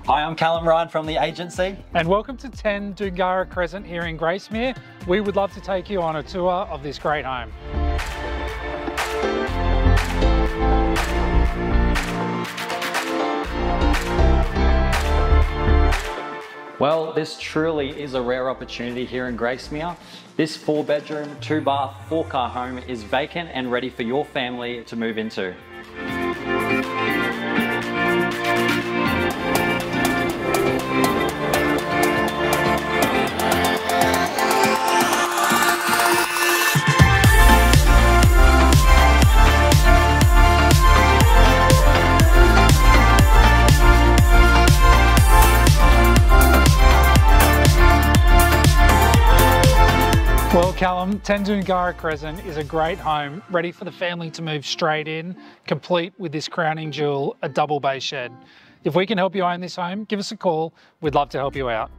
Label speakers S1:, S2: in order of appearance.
S1: Hi, I'm Callum Ryan from the agency.
S2: And welcome to 10 Doongarra Crescent here in Gracemere. We would love to take you on a tour of this great home.
S1: Well, this truly is a rare opportunity here in Gracemere. This 4-bedroom, 2-bath, 4-car home is vacant and ready for your family to move into.
S2: Well, Callum, 10 Doongarra Crescent is a great home, ready for the family to move straight in, complete with this crowning jewel, a double bay shed. If we can help you own this home, give us a call. We'd love to help you out.